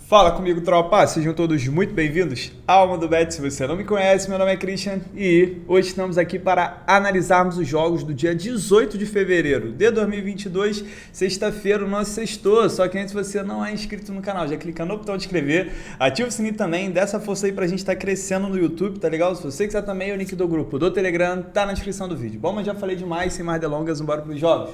Fala comigo, tropa! Sejam todos muito bem-vindos ao Alma do Bet. Se você não me conhece, meu nome é Christian e hoje estamos aqui para analisarmos os jogos do dia 18 de fevereiro de 2022, sexta-feira, o nosso sextou. Só que antes, se você não é inscrito no canal, já clica no botão de inscrever, ativa o sininho também, dá essa força aí pra gente estar crescendo no YouTube, tá legal? Se você quiser também, o link do grupo do Telegram tá na descrição do vídeo. Bom, mas já falei demais, sem mais delongas, bora pros jogos.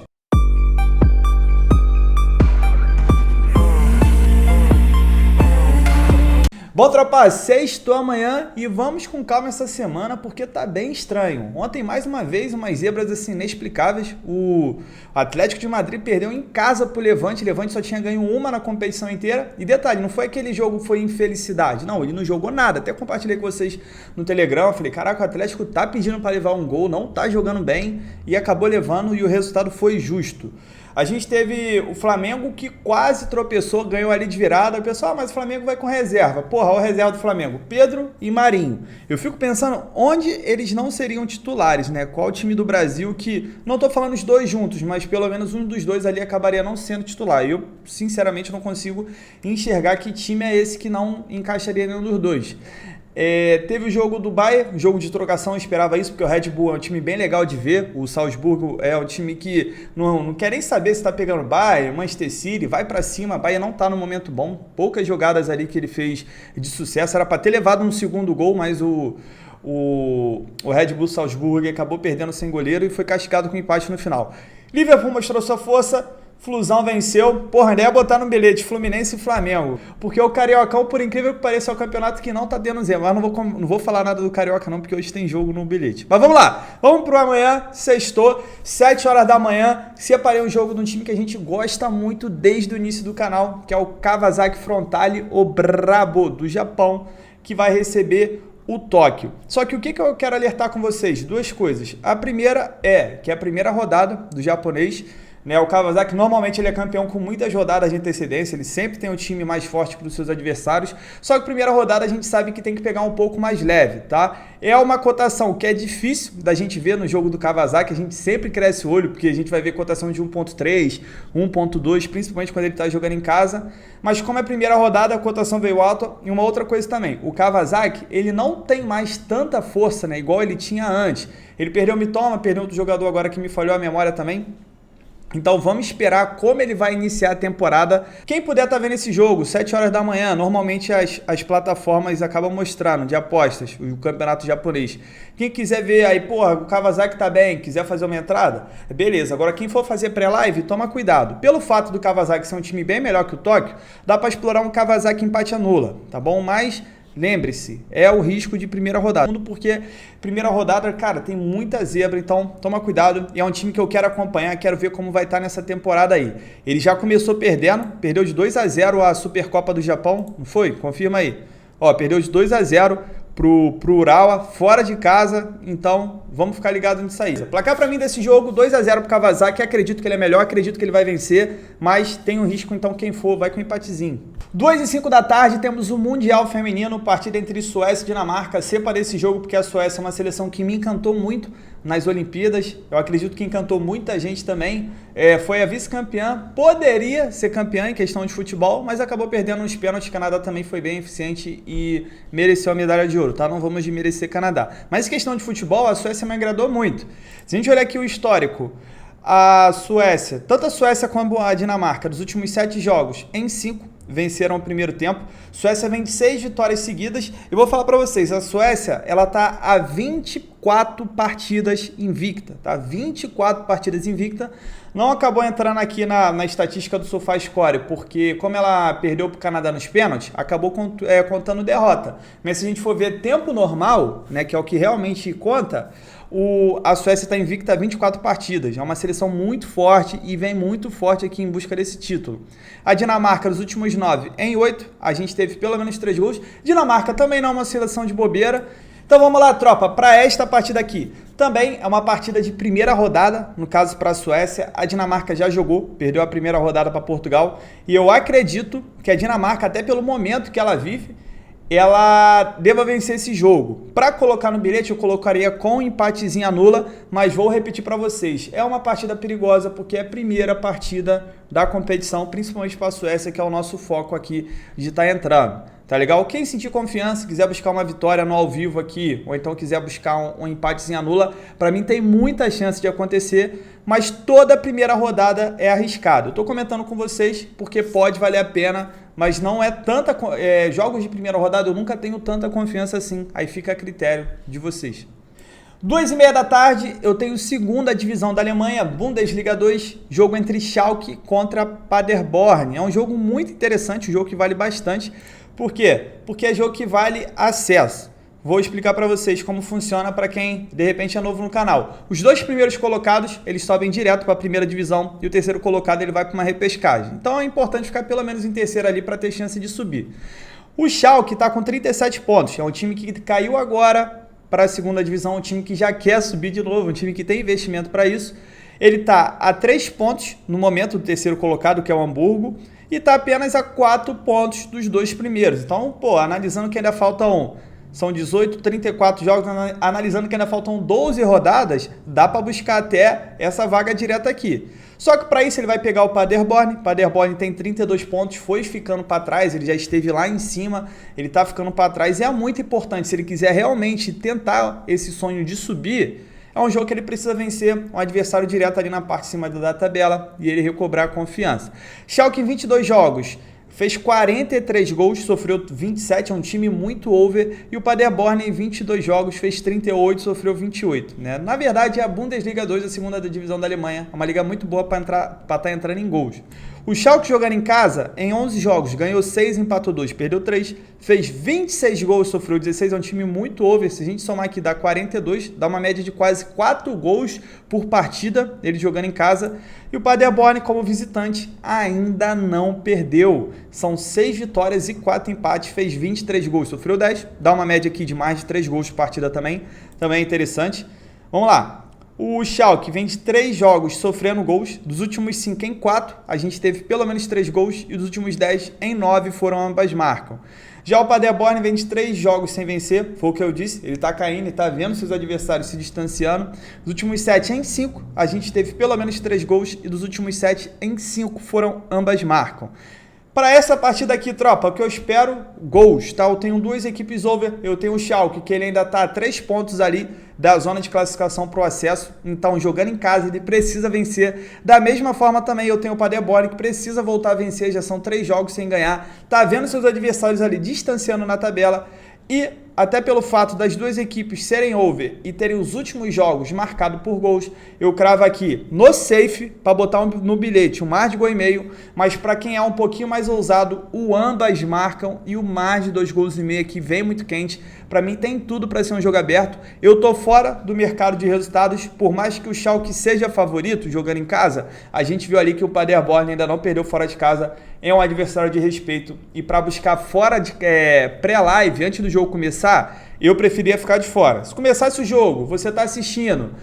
Bom, tropa, sextou amanhã e vamos com calma essa semana porque tá bem estranho. Ontem, mais uma vez, umas zebras assim inexplicáveis. O Atlético de Madrid perdeu em casa pro Levante. O Levante só tinha ganho uma na competição inteira. E detalhe, não foi aquele jogo foi infelicidade. Não, ele não jogou nada. Até compartilhei com vocês no Telegram. Falei, caraca, o Atlético tá pedindo para levar um gol, não tá jogando bem. E acabou levando e o resultado foi justo. A gente teve o Flamengo que quase tropeçou, ganhou ali de virada. O pessoal, mas o Flamengo vai com reserva. Porra, olha a reserva do Flamengo, Pedro e Marinho. Eu fico pensando onde eles não seriam titulares, né? Qual time do Brasil que, não tô falando os dois juntos, mas pelo menos um dos dois ali acabaria não sendo titular. E eu, sinceramente, não consigo enxergar que time é esse que não encaixaria nenhum dos dois. Teve o jogo do Bayern, jogo de trocação, eu esperava isso, porque o Red Bull é um time bem legal de ver, o Salzburgo é um time que não quer nem saber se está pegando Bayern, Manchester City, vai para cima, o Bayern não está no momento bom, poucas jogadas ali que ele fez de sucesso, era para ter levado no segundo gol, mas o Red Bull Salzburgo acabou perdendo sem goleiro e foi castigado com empate no final. Liverpool mostrou sua força, Flusão venceu, porra, ainda ia botar no bilhete Fluminense e Flamengo, porque o Cariocão, por incrível que pareça, é o campeonato que não tá tendo zero, mas não vou falar nada do Carioca não, porque hoje tem jogo no bilhete. Mas vamos lá, vamos pro amanhã, sextou, 7 horas da manhã, separei um jogo de um time que a gente gosta muito desde o início do canal, que é o Kawasaki Frontale, o Brabo do Japão, que vai receber o Tóquio. Só que o que eu quero alertar com vocês? Duas coisas. A primeira é que é a primeira rodada do japonês, né, o Kawasaki normalmente ele é campeão com muitas rodadas de antecedência, ele sempre tem um time mais forte para os seus adversários, só que a primeira rodada a gente sabe que tem que pegar um pouco mais leve, tá? É uma cotação que é difícil da gente ver no jogo do Kawasaki, a gente sempre cresce o olho, porque a gente vai ver cotação de 1.3, 1.2, principalmente quando ele está jogando em casa, mas como é a primeira rodada, a cotação veio alta. E uma outra coisa também, o Kawasaki, ele não tem mais tanta força, né, igual ele tinha antes, ele perdeu o Mitoma, perdeu outro jogador agora que me falhou a memória também. Então vamos esperar como ele vai iniciar a temporada. Quem puder estar vendo esse jogo, 7 horas da manhã, normalmente as plataformas acabam mostrando de apostas, o campeonato japonês. Quem quiser ver aí, porra, o Kawasaki tá bem, quiser fazer uma entrada, beleza. Agora quem for fazer pré-live, toma cuidado. Pelo fato do Kawasaki ser um time bem melhor que o Tóquio, dá para explorar um Kawasaki empate anula, tá bom? Mas lembre-se, é o risco de primeira rodada. Porque primeira rodada, cara, tem muita zebra, então toma cuidado. E é um time que eu quero acompanhar, quero ver como vai estar nessa temporada aí. Ele já começou perdendo, perdeu de 2-0 a Supercopa do Japão, não foi? Confirma aí. Ó, perdeu de 2-0 pro Urawa, fora de casa, então vamos ficar ligado nisso aí. Placar pra mim desse jogo, 2-0 pro Kawasaki, acredito que ele é melhor, acredito que ele vai vencer, mas tem um risco, então quem for vai com um empatezinho. 2h05 da tarde temos o Mundial Feminino, partida entre Suécia e Dinamarca. Separei esse jogo porque a Suécia é uma seleção que me encantou muito nas Olimpíadas, eu acredito que encantou muita gente também, foi a vice-campeã, poderia ser campeã em questão de futebol, mas acabou perdendo uns pênaltis. Canadá também foi bem eficiente e mereceu a medalha de ouro, tá? Não vamos desmerecer Canadá. Mas em questão de futebol, a Suécia me agradou muito. Se a gente olhar aqui o histórico, a Suécia, tanto a Suécia como a Dinamarca, dos últimos 7 jogos, em 5, venceram o primeiro tempo. Suécia vem de 6 vitórias seguidas. Eu vou falar para vocês, a Suécia, ela tá a 24 partidas invicta, tá? 24 partidas invicta. Não acabou entrando aqui na estatística do SofaScore, porque como ela perdeu para o Canadá nos pênaltis, acabou contando derrota. Mas se a gente for ver tempo normal, né, que é o que realmente conta, a Suécia está invicta a 24 partidas. É uma seleção muito forte e vem muito forte aqui em busca desse título. A Dinamarca, nos últimos 9, em 8, a gente teve pelo menos 3 gols. Dinamarca também não é uma seleção de bobeira. Então vamos lá, tropa, para esta partida aqui. Também é uma partida de primeira rodada, no caso para a Suécia. A Dinamarca já jogou, perdeu a primeira rodada para Portugal. E eu acredito que a Dinamarca, até pelo momento que ela vive, ela deva vencer esse jogo. Para colocar no bilhete, eu colocaria com empatezinho anula, mas vou repetir para vocês. É uma partida perigosa porque é a primeira partida da competição, principalmente para a Suécia, que é o nosso foco aqui de estar entrando. Tá legal? Quem sentir confiança, quiser buscar uma vitória no ao vivo aqui, ou então quiser buscar um empatezinho anula, para mim tem muita chance de acontecer, mas toda a primeira rodada é arriscado. Eu tô comentando com vocês porque pode valer a pena, mas não é tanta... jogos de primeira rodada eu nunca tenho tanta confiança assim, aí fica a critério de vocês. 2h30 da tarde, eu tenho segunda divisão da Alemanha, Bundesliga 2, jogo entre Schalke contra Paderborn. É um jogo muito interessante, um jogo que vale bastante. Por quê? Porque é jogo que vale acesso. Vou explicar para vocês como funciona para quem, de repente, é novo no canal. Os 2 primeiros colocados, eles sobem direto para a primeira divisão e o terceiro colocado ele vai para uma repescagem. Então é importante ficar pelo menos em terceiro ali para ter chance de subir. O Schalke está com 37 pontos, é um time que caiu agora para a segunda divisão, um time que já quer subir de novo, um time que tem investimento para isso. Ele está a 3 pontos no momento do terceiro colocado, que é o Hamburgo, e está apenas a 4 pontos dos 2 primeiros. Então, analisando que ainda faltam, são 18, 34 jogos, analisando que ainda faltam 12 rodadas, dá para buscar até essa vaga direta aqui. Só que para isso ele vai pegar o Paderborn. Paderborn tem 32 pontos, foi ficando para trás, ele já esteve lá em cima, ele está ficando para trás e é muito importante, se ele quiser realmente tentar esse sonho de subir, é um jogo que ele precisa vencer um adversário direto ali na parte de cima da tabela e ele recobrar a confiança. Schalke em 22 jogos, fez 43 gols, sofreu 27, é um time muito over. E o Paderborn em 22 jogos fez 38, sofreu 28. Né? Na verdade, é a Bundesliga 2, a segunda divisão da Alemanha. É uma liga muito boa para estar entrando em gols. O Schalke jogando em casa, em 11 jogos, ganhou 6, empatou 2, perdeu 3, fez 26 gols, sofreu 16, é um time muito over. Se a gente somar aqui, dá 42, dá uma média de quase 4 gols por partida, ele jogando em casa. E o Paderborn, como visitante, ainda não perdeu. São 6 vitórias e 4 empates, fez 23 gols, sofreu 10, dá uma média aqui de mais de 3 gols por partida também é interessante. Vamos lá. O Schalke vem de 3 jogos sofrendo gols, dos últimos 5 em 4, a gente teve pelo menos 3 gols e dos últimos 10 em 9 foram ambas marcam. Já o Paderborn vem de 3 jogos sem vencer, foi o que eu disse, ele está caindo e está vendo seus adversários se distanciando. Dos últimos 7 em 5, a gente teve pelo menos 3 gols e dos últimos 7 em 5 foram ambas marcam. Para essa partida aqui, tropa, o que eu espero, gols, tá? Eu tenho 2 equipes over, eu tenho o Schalke, que ele ainda está a 3 pontos ali da zona de classificação para o acesso, então jogando em casa ele precisa vencer. Da mesma forma também eu tenho o Paderborn, que precisa voltar a vencer, já são 3 jogos sem ganhar, tá vendo seus adversários ali distanciando na tabela. E até pelo fato das 2 equipes serem over e terem os últimos jogos marcados por gols, eu cravo aqui no safe para botar no bilhete um mais de gol e meio, mas para quem é um pouquinho mais ousado, o ambas marcam e o mais de 2 gols e meio aqui vem muito quente. Para mim tem tudo para ser um jogo aberto. Eu tô fora do mercado de resultados, por mais que o Schalke seja favorito jogando em casa, a gente viu ali que o Paderborn ainda não perdeu fora de casa, é um adversário de respeito e para buscar fora de pré-live, antes do jogo começar, eu preferia ficar de fora. Se começasse o jogo, você tá assistindo,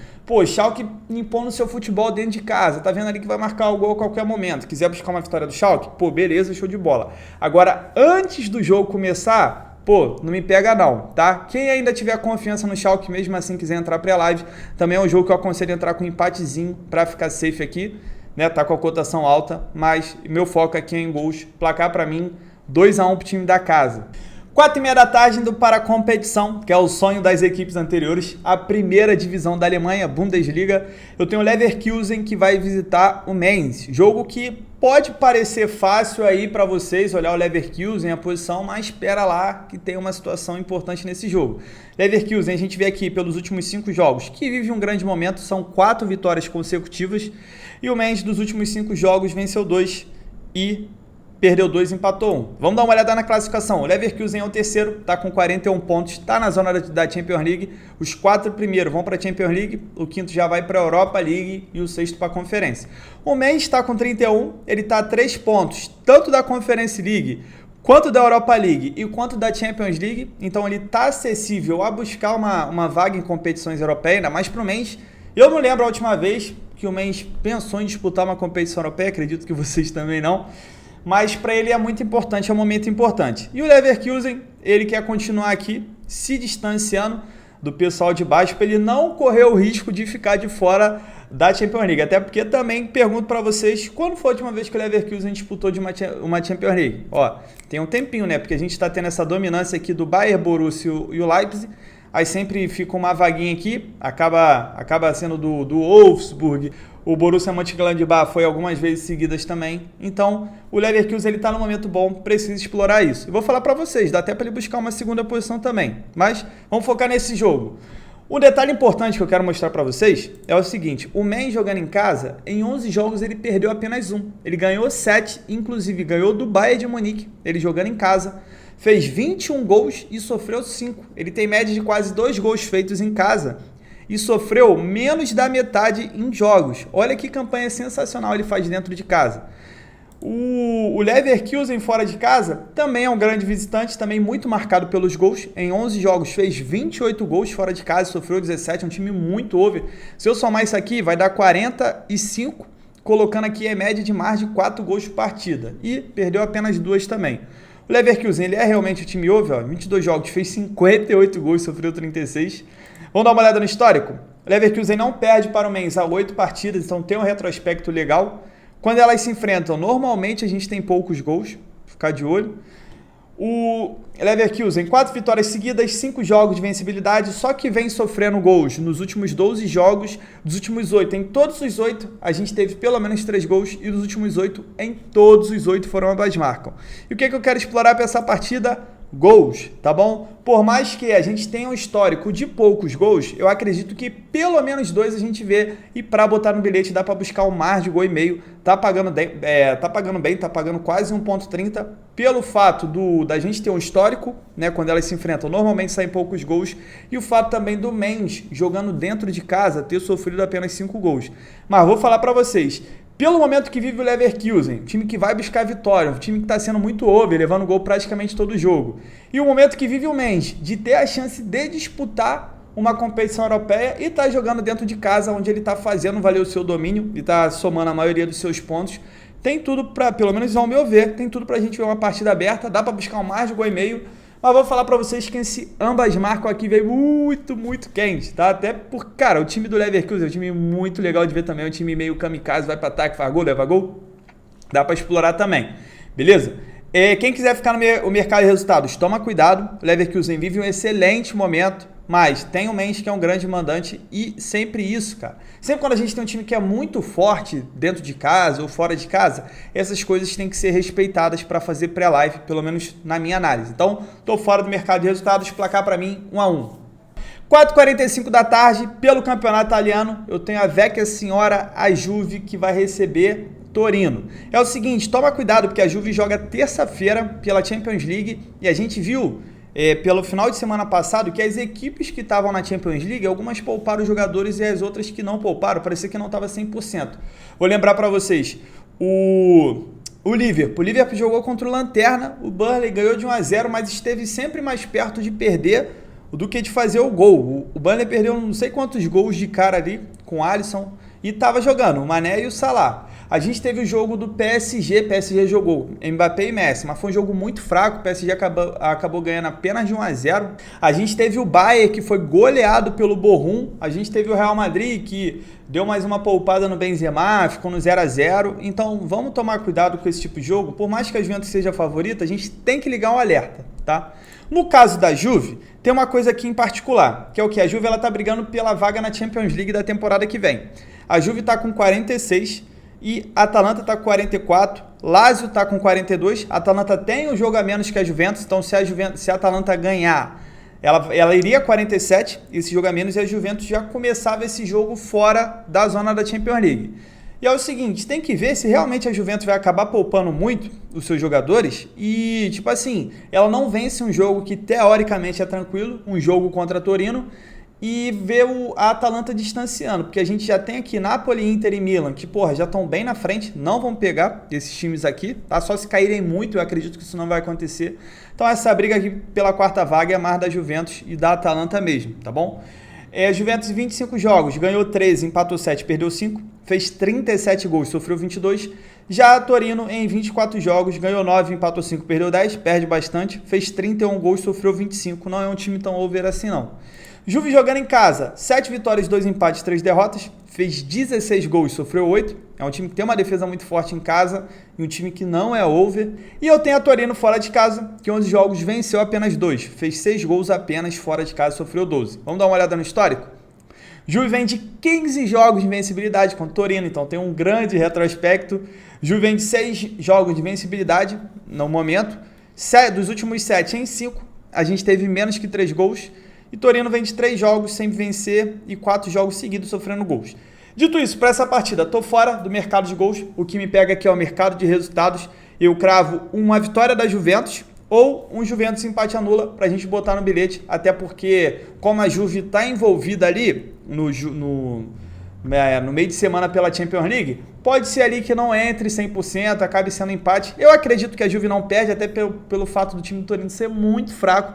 Schalke impondo seu futebol dentro de casa, tá vendo ali que vai marcar o gol a qualquer momento, quiser buscar uma vitória do Schalke, beleza, show de bola. Agora, antes do jogo começar, não me pega não, tá? Quem ainda tiver confiança no Schalke, mesmo assim quiser entrar pré-live, também é um jogo que eu aconselho entrar com um empatezinho para ficar safe aqui, né? Tá com a cotação alta, mas meu foco aqui é em gols. Placar para mim, 2-1 pro time da casa. 4h30 da tarde indo para a competição, que é o sonho das equipes anteriores, a primeira divisão da Alemanha, Bundesliga. Eu tenho o Leverkusen que vai visitar o Mainz, jogo que pode parecer fácil aí para vocês olhar o Leverkusen, a posição, mas espera lá que tem uma situação importante nesse jogo. Leverkusen, a gente vê aqui pelos últimos 5 jogos, que vive um grande momento, são 4 vitórias consecutivas, e o Mainz dos últimos 5 jogos venceu 2 e perdeu 2, empatou 1. Vamos dar uma olhada na classificação. O Leverkusen é o terceiro, está com 41 pontos, está na zona da Champions League. Os 4 primeiros vão para a Champions League, o 5º já vai para a Europa League e o 6º para a Conferência. O Mainz está com 31, ele está a 3 pontos, tanto da Conference League quanto da Europa League e quanto da Champions League. Então ele está acessível a buscar uma vaga em competições europeias, ainda mais para o Mainz. Eu não lembro a última vez que o Mainz pensou em disputar uma competição europeia, acredito que vocês também não. mas para ele é muito importante, é um momento importante. E o Leverkusen, ele quer continuar aqui se distanciando do pessoal de baixo para ele não correr o risco de ficar de fora da Champions League. Até porque também pergunto para vocês, quando foi a última vez que o Leverkusen disputou de uma Champions League? Ó, tem um tempinho, né? Porque a gente está tendo essa dominância aqui do Bayern, Borussia e o Leipzig. Aí sempre fica uma vaguinha aqui, acaba sendo do Wolfsburg. O Borussia Mönchengladbach foi algumas vezes seguidas também. Então, o Leverkusen ele está num momento bom, precisa explorar isso. Eu vou falar para vocês, dá até para ele buscar uma segunda posição também. Mas vamos focar nesse jogo. Um detalhe importante que eu quero mostrar para vocês é o seguinte, o Mainz jogando em casa, em 11 jogos ele perdeu apenas um. Ele ganhou 7, inclusive ganhou do Bayern de Munique, ele jogando em casa. Fez 21 gols e sofreu 5. Ele tem média de quase 2 gols feitos em casa e sofreu menos da metade em jogos. Olha que campanha sensacional ele faz dentro de casa. O Leverkusen fora de casa também é um grande visitante, também muito marcado pelos gols. Em 11 jogos fez 28 gols fora de casa, sofreu 17, é um time muito over. Se eu somar isso aqui, vai dar 45, colocando aqui a média de mais de 4 gols por partida. E perdeu apenas 2 também. O Leverkusen, ele é realmente o time over, ó, 22 jogos, fez 58 gols, sofreu 36. Vamos dar uma olhada no histórico? O Leverkusen não perde para o Mainz há 8 partidas, então tem um retrospecto legal. Quando elas se enfrentam, normalmente a gente tem poucos gols, ficar de olho. O Leverkusen, 4 vitórias seguidas, 5 jogos de vencibilidade, só que vem sofrendo gols nos últimos 12 jogos, dos últimos 8. Em todos os 8, a gente teve pelo menos 3 gols, e dos últimos 8, em todos os 8 foram ambas marcam. E o que eu quero explorar para essa partida? Gols, tá bom? Por mais que a gente tenha um histórico de poucos gols, eu acredito que pelo menos 2 a gente vê, e para botar no bilhete dá para buscar um mar de gol e meio, tá pagando bem, tá pagando quase 1,30 pelo fato da gente ter um histórico, né, quando elas se enfrentam, normalmente saem poucos gols, e o fato também do Mainz jogando dentro de casa ter sofrido apenas 5 gols. Mas vou falar para vocês, pelo momento que vive o Leverkusen, time que vai buscar vitória, um time que está sendo muito over, levando gol praticamente todo jogo. E o momento que vive o Mainz, de ter a chance de disputar uma competição europeia e tá jogando dentro de casa, onde ele está fazendo valer o seu domínio e está somando a maioria dos seus pontos. Tem tudo para, pelo menos ao meu ver, tem tudo para a gente ver uma partida aberta, dá para buscar um mais de gol e meio. Mas vou falar para vocês que esse ambas marcam aqui veio muito quente, tá? Até porque, cara, o time do Leverkusen é um time muito legal de ver também, é um time meio kamikaze, vai para ataque, faz gol, leva gol. Dá para explorar também, beleza? Quem quiser ficar no mercado de resultados, toma cuidado, o Leverkusen vive um excelente momento, mas tem o Mainz que é um grande mandante e sempre isso, cara. Sempre quando a gente tem um time que é muito forte dentro de casa ou fora de casa, essas coisas têm que ser respeitadas para fazer pré-live, pelo menos na minha análise. Então, tô fora do mercado de resultados, placar para mim 1-1. 4h45 da tarde, pelo campeonato italiano, eu tenho a Vecchia Senhora, a Juve, que vai receber Torino. É o seguinte, toma cuidado, porque a Juve joga terça-feira pela Champions League e a gente viu pelo final de semana passado que as equipes que estavam na Champions League, algumas pouparam os jogadores e as outras que não pouparam, parecia que não estava 100%. Vou lembrar para vocês, o Liverpool jogou contra o Lanterna, o Burnley ganhou de 1-0, mas esteve sempre mais perto de perder do que de fazer o gol. O Burnley perdeu não sei quantos gols de cara ali com o Alisson e estava jogando o Mané e o Salah. A gente teve o jogo do PSG jogou Mbappé e Messi, mas foi um jogo muito fraco, o PSG acabou ganhando apenas de 1-0. A gente teve o Bayern, que foi goleado pelo Bochum, a gente teve o Real Madrid, que deu mais uma poupada no Benzema, ficou no 0-0, então vamos tomar cuidado com esse tipo de jogo, por mais que a Juventus seja a favorita, a gente tem que ligar um alerta, tá? No caso da Juve, tem uma coisa aqui em particular, que é o que? A Juve ela tá brigando pela vaga na Champions League da temporada que vem. A Juve tá com 46 e a Atalanta está com 44, Lazio está com 42, a Atalanta tem um jogo a menos que a Juventus, então se a Atalanta ganhar, ela iria 47, esse jogo a menos, e a Juventus já começava esse jogo fora da zona da Champions League. E é o seguinte, tem que ver se realmente a Juventus vai acabar poupando muito os seus jogadores e, tipo assim, ela não vence um jogo que teoricamente é tranquilo, um jogo contra Torino, e ver a Atalanta distanciando, porque a gente já tem aqui Napoli, Inter e Milan, que, porra, já estão bem na frente, não vão pegar esses times aqui, tá? Só se caírem muito, eu acredito que isso não vai acontecer. Então essa briga aqui pela quarta vaga é mais da Juventus e da Atalanta mesmo, tá bom? Juventus em 25 jogos, ganhou 13, empatou 7, perdeu 5, fez 37 gols, sofreu 22, Já a Torino, em 24 jogos, ganhou 9, empatou 5, perdeu 10, perde bastante, fez 31 gols, sofreu 25, não é um time tão over assim não. Juve jogando em casa, 7 vitórias, 2 empates, 3 derrotas, fez 16 gols, sofreu 8, é um time que tem uma defesa muito forte em casa e um time que não é over. E eu tenho a Torino fora de casa, que 11 jogos venceu apenas 2, fez 6 gols apenas fora de casa, sofreu 12. Vamos dar uma olhada no histórico? Juve vem de 15 jogos de invencibilidade contra o Torino, então tem um grande retrospecto. Juve vem de 6 jogos de invencibilidade no momento. Dos últimos 7 em 5, a gente teve menos que 3 gols. E Torino vem de 3 jogos sem vencer e 4 jogos seguidos sofrendo gols. Dito isso, para essa partida, estou fora do mercado de gols. O que me pega aqui é o mercado de resultados. Eu cravo uma vitória da Juventus ou um Juventus empate anula para a gente botar no bilhete. Até porque, como a Juve está envolvida ali no meio de semana pela Champions League, pode ser ali que não entre 100%, acabe sendo empate. Eu acredito que a Juve não perde, até pelo fato do time do Torino ser muito fraco.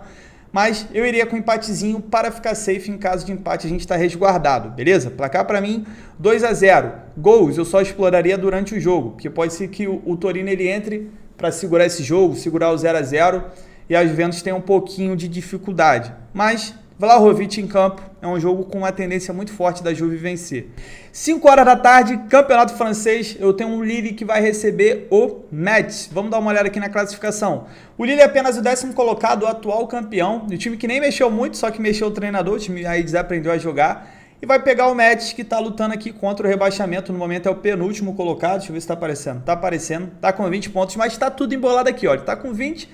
Mas eu iria com um empatezinho para ficar safe. Em caso de empate a gente está resguardado, beleza? Placar para mim, 2-0. Gols eu só exploraria durante o jogo, porque pode ser que o Torino ele entre para segurar esse jogo, segurar o 0-0 e a Juventus tem um pouquinho de dificuldade. Mas Vlahovic em campo é um jogo com uma tendência muito forte da Juve vencer. 5 horas da tarde, campeonato francês, eu tenho um Lille que vai receber o Metz. Vamos dar uma olhada aqui na classificação. O Lille é apenas o 10º colocado, o atual campeão, o time que nem mexeu muito, só que mexeu o treinador, o time aí desaprendeu a jogar. E vai pegar o Metz, que está lutando aqui contra o rebaixamento, no momento é o penúltimo colocado, deixa eu ver se está aparecendo. Está aparecendo, está com 20 pontos, mas está tudo embolado aqui, ó, ele está com 20.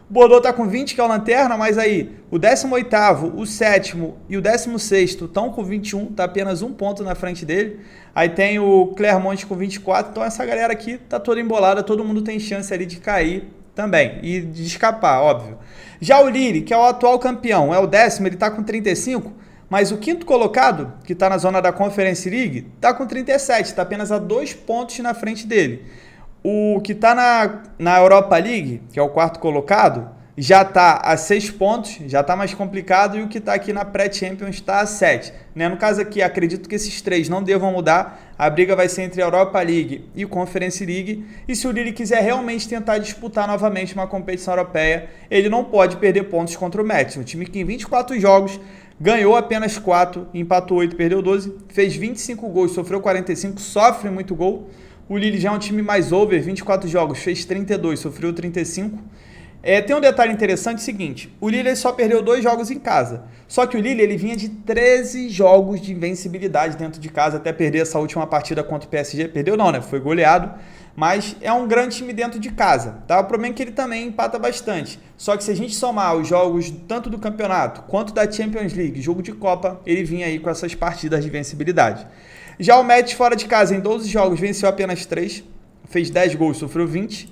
O Bordeaux está com 20, que é o lanterna, mas aí o 18º, o 7º e o 16º estão com 21, está apenas um ponto na frente dele. Aí tem o Clermont com 24, então essa galera aqui está toda embolada, todo mundo tem chance ali de cair também e de escapar, óbvio. Já o Lille, que é o atual campeão, é o 10º, ele está com 35, mas o 5º colocado, que está na zona da Conference League, está com 37, está apenas a 2 pontos na frente dele. O que está na Europa League, que é o 4º colocado, já está a 6 pontos, já está mais complicado, e o que está aqui na pré-Champions está a 7. Né? No caso aqui, acredito que esses 3 não devam mudar, a briga vai ser entre a Europa League e Conference League, e se o Lille quiser realmente tentar disputar novamente uma competição europeia, ele não pode perder pontos contra o Metz, um time que em 24 jogos ganhou apenas 4, empatou 8, perdeu 12, fez 25 gols, sofreu 45, sofre muito gol. O Lille já é um time mais over, 24 jogos, fez 32, sofreu 35. Tem um detalhe interessante, seguinte, o Lille só perdeu 2 jogos em casa, só que o Lille ele vinha de 13 jogos de invencibilidade dentro de casa, até perder essa última partida contra o PSG, perdeu não, né, foi goleado, mas é um grande time dentro de casa, tá? O problema é que ele também empata bastante, só que se a gente somar os jogos tanto do campeonato quanto da Champions League, jogo de Copa, ele vinha aí com essas partidas de invencibilidade. Já o Metz fora de casa em 12 jogos venceu apenas 3, fez 10 gols, sofreu 20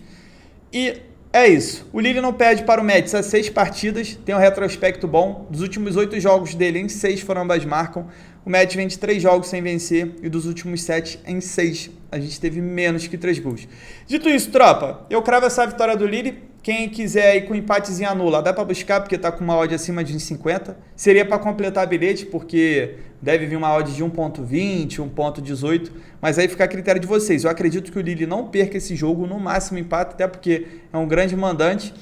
e é isso. O Lille não perde para o Metz há 6 partidas, tem um retrospecto bom, dos últimos 8 jogos dele em 6 foram ambas marcam, o Metz vem de 3 jogos sem vencer e dos últimos 7 em 6 a gente teve menos que 3 gols. Dito isso, tropa, eu cravo essa vitória do Lille. Quem quiser ir com empatezinho anula, dá para buscar porque tá com uma odd acima de 1,50. Seria para completar bilhete, porque deve vir uma odd de 1,20, 1,18, mas aí fica a critério de vocês. Eu acredito que o Lille não perca esse jogo, no máximo empate, até porque é um grande mandante.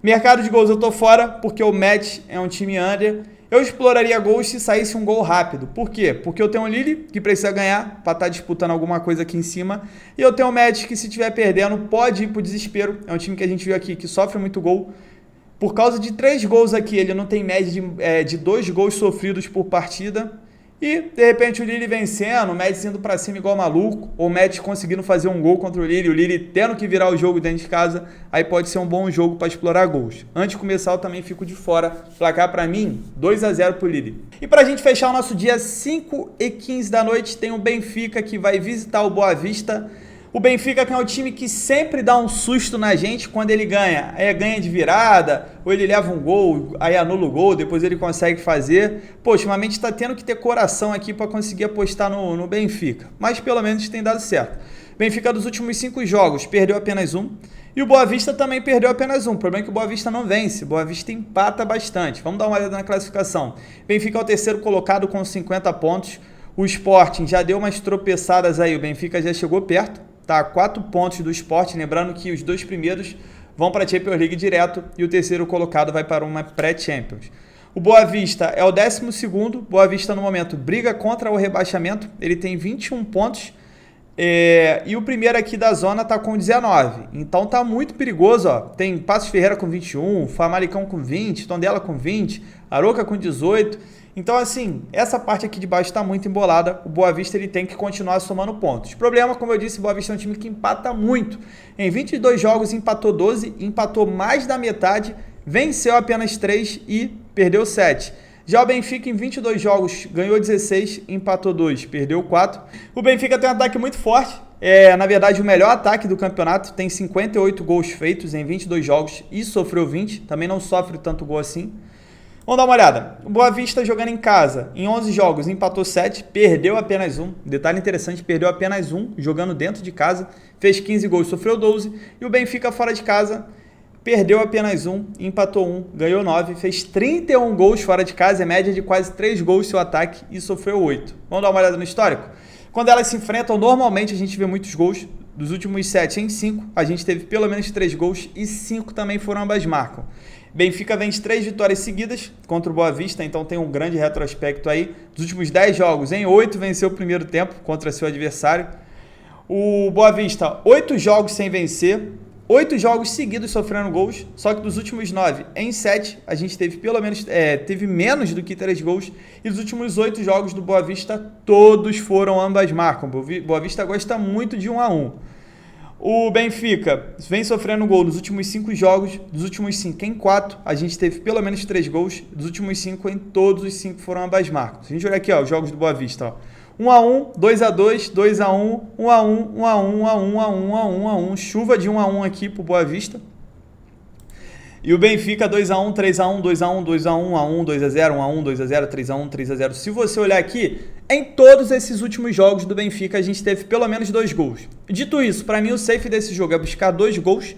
Mercado de gols eu tô fora, porque o Metz é um time under. Eu exploraria gols se saísse um gol rápido. Por quê? Porque eu tenho um Lille que precisa ganhar para estar disputando alguma coisa aqui em cima. E eu tenho um Metz que, se estiver perdendo, pode ir pro desespero. É um time que a gente viu aqui que sofre muito gol. Por causa de 3 gols aqui, ele não tem média de 2 gols sofridos por partida. E, de repente, o Lille vencendo, o Metz indo pra cima igual maluco, ou o Metz conseguindo fazer um gol contra o Lille tendo que virar o jogo dentro de casa, aí pode ser um bom jogo para explorar gols. Antes de começar, eu também fico de fora. Placar para mim, 2-0 pro Lille. E pra gente fechar o nosso dia, 5h15 da noite, tem o Benfica que vai visitar o Boa Vista. O Benfica, que é um time que sempre dá um susto na gente quando ele ganha. Ganha de virada, ou ele leva um gol, aí anula o gol, depois ele consegue fazer. Pô, ultimamente está tendo que ter coração aqui para conseguir apostar no Benfica. Mas pelo menos tem dado certo. Benfica, dos últimos 5 jogos, perdeu apenas 1. E o Boa Vista também perdeu apenas 1. O problema é que o Boa Vista não vence. O Boa Vista empata bastante. Vamos dar uma olhada na classificação. Benfica é o 3º colocado com 50 pontos. O Sporting já deu umas tropeçadas aí. O Benfica já chegou perto. tá? 4 pontos do Sport, lembrando que os 2 primeiros vão para a Champions League direto e o terceiro colocado vai para uma pré-Champions. O Boa Vista é o 12º, Boa Vista no momento briga contra o rebaixamento, ele tem 21 pontos, e o primeiro aqui da zona está com 19, então tá muito perigoso, ó. Tem Passos Ferreira com 21, Famalicão com 20, Tondela com 20, Aroca com 18, então assim, essa parte aqui de baixo está muito embolada, o Boa Vista ele tem que continuar somando pontos. O problema, como eu disse, o Boa Vista é um time que empata muito, em 22 jogos empatou 12, empatou mais da metade, venceu apenas 3 e perdeu 7. Já o Benfica em 22 jogos ganhou 16, empatou 2, perdeu 4. O Benfica tem um ataque muito forte, na verdade o melhor ataque do campeonato, tem 58 gols feitos em 22 jogos e sofreu 20, também não sofre tanto gol assim. Vamos dar uma olhada. O Boa Vista jogando em casa, em 11 jogos empatou 7, perdeu apenas 1. Detalhe interessante, perdeu apenas 1, jogando dentro de casa, fez 15 gols, sofreu 12. E o Benfica fora de casa perdeu apenas 1, empatou 1, ganhou 9, fez 31 gols fora de casa, é média de quase 3 gols seu ataque e sofreu 8. Vamos dar uma olhada no histórico? Quando elas se enfrentam, normalmente a gente vê muitos gols. Dos últimos 7 em 5, a gente teve pelo menos 3 gols e 5 também foram ambas marcam. Benfica vence 3 vitórias seguidas contra o Boa Vista, então tem um grande retrospecto aí. Dos últimos 10 jogos, em 8 venceu o primeiro tempo contra seu adversário. O Boa Vista, 8 jogos sem vencer, 8 jogos seguidos sofrendo gols, só que dos últimos 9 em 7, a gente teve pelo menos teve menos do que 3 gols, e dos últimos 8 jogos do Boa Vista, todos foram ambas marcam. Boa Vista gosta muito de 1-1. O Benfica vem sofrendo gol nos últimos 5 jogos, dos últimos 5 em 4, a gente teve pelo menos 3 gols, dos últimos 5 em todos os 5 foram ambas marcas. Se a gente olhar aqui, ó, os jogos do Boa Vista, ó. 1-1, 2-2, 2-1, 1-1, 1-1, 1-1, 1-1, 1-1, 1-1, chuva de 1-1 aqui pro Boa Vista. E o Benfica 2-1, 3-1, 2-1, 2-1, 1-1, 2-0, 1-1, 2-0, 3-1, 3-0. Se você olhar aqui, em todos esses últimos jogos do Benfica a gente teve pelo menos 2 gols. Dito isso, para mim o safe desse jogo é buscar 2 gols,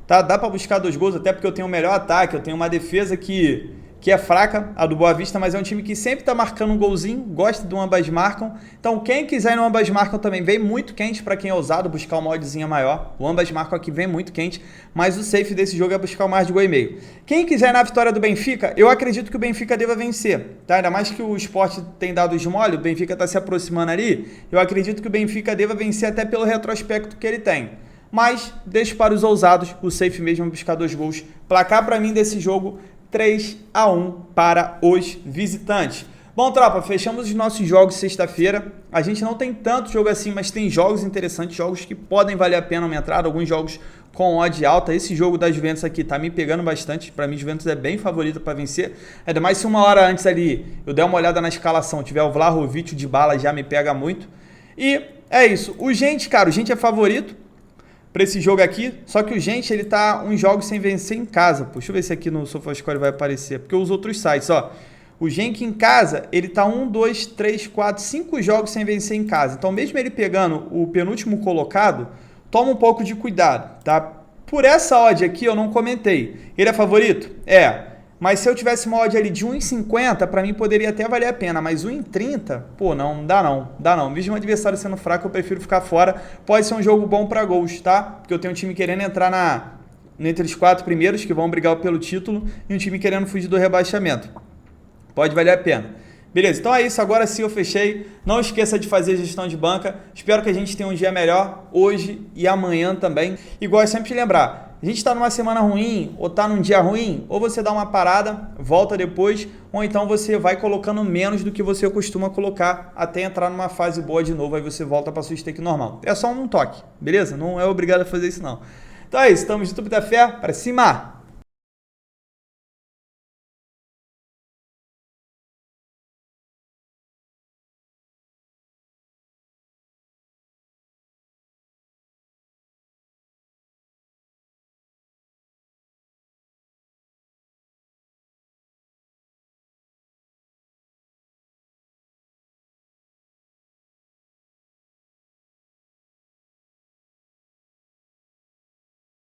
tá? Dá para buscar 2 gols, até porque eu tenho o melhor ataque, eu tenho uma defesa que é fraca, a do Boa Vista, mas é um time que sempre tá marcando um golzinho, gosta do ambas marcam. Então quem quiser ir no ambas marcam também vem muito quente para quem é ousado buscar uma oddzinha maior. O ambas marcam aqui vem muito quente, mas o safe desse jogo é buscar o mais de gol e meio. Quem quiser ir na vitória do Benfica, eu acredito que o Benfica deva vencer, tá? Ainda mais que o Sport tem dado esmole, o Benfica tá se aproximando ali, eu acredito que o Benfica deva vencer até pelo retrospecto que ele tem. Mas deixo para os ousados, o safe mesmo é buscar 2 gols. Placar para mim desse jogo, 3-1 para os visitantes. Bom, tropa, fechamos os nossos jogos sexta-feira. A gente não tem tanto jogo assim, mas tem jogos interessantes, jogos que podem valer a pena uma entrada, alguns jogos com odd alta. Esse jogo da Juventus aqui tá me pegando bastante. Para mim, Juventus é bem favorita para vencer. Ainda mais se uma hora antes ali eu der uma olhada na escalação, tiver o Vlahovic, o Dybala, já me pega muito. E é isso. O Gente, cara, o Gente é favorito para esse jogo aqui, só que o Gente, ele tá uns jogos sem vencer em casa. Pô, deixa eu ver se aqui no SofaScore vai aparecer, porque os outros sites, ó, o Genk em casa, ele tá 1, 2, 3, 4, 5 jogos sem vencer em casa. Então, mesmo ele pegando o penúltimo colocado, toma um pouco de cuidado, tá? Por essa odd aqui, eu não comentei. Ele é favorito? É. Mas se eu tivesse uma odd ali de 1,50, para mim poderia até valer a pena. Mas 1,30, pô, não, dá não. Mesmo o adversário sendo fraco, eu prefiro ficar fora. Pode ser um jogo bom para gols, tá? Porque eu tenho um time querendo entrar entre os 4 primeiros, que vão brigar pelo título, e um time querendo fugir do rebaixamento. Pode valer a pena. Beleza, então é isso. Agora sim eu fechei. Não esqueça de fazer gestão de banca. Espero que a gente tenha um dia melhor hoje e amanhã também. E gosto sempre de lembrar, a gente está numa semana ruim ou está num dia ruim, ou você dá uma parada, volta depois, ou então você vai colocando menos do que você costuma colocar até entrar numa fase boa de novo, aí você volta para sua stake normal. É só um toque, beleza? Não é obrigado a fazer isso não. Então é isso, estamos de tudo da fé, para cima!